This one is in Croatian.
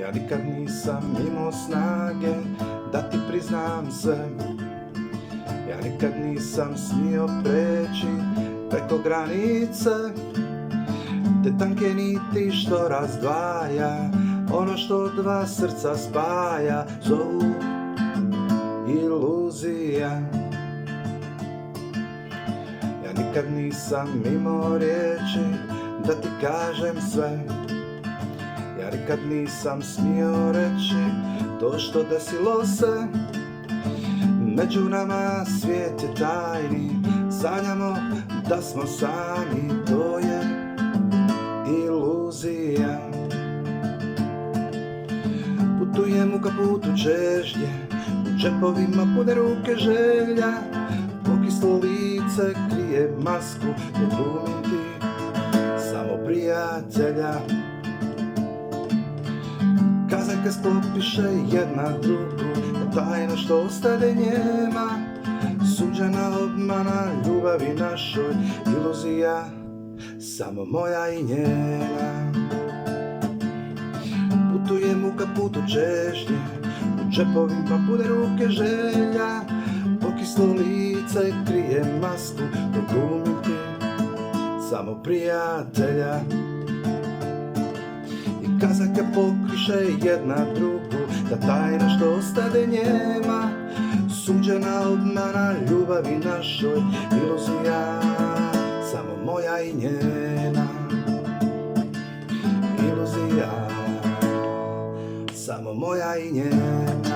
Ja nikad nisam imao snage da ti priznam sve. Ja nikad nisam smio preći preko granice te tanke niti što razdvaja ono što dva srca spaja, zovu iluzija. Ja nikad nisam imao riječi da ti kažem sve. Ja nikad nisam smio reći to što desilo se. Među nama svijet je tajni, sanjamo da smo sami, to je iluzija. Putujem u kaputu čežnje, u džepovima pune ruke želja, pokislo lice krije masku, dok glumim ti samo prijatelja. Kazajke sklopiše jedna drugu, da tajno što ostade njema, suđena obmana ljubavi našoj, iluzija samo moja i njena. Putujem u kaputu čežnje, u džepovima pune ruke želja, pokislo lice krije masku, dok glumim ti samo prijatelja. Kazake pokriše jedna drugu, da tajna što ostade njema, suđena obmana ljubavi našoj, iluzija samo moja i njena. Iluzija samo moja i njena.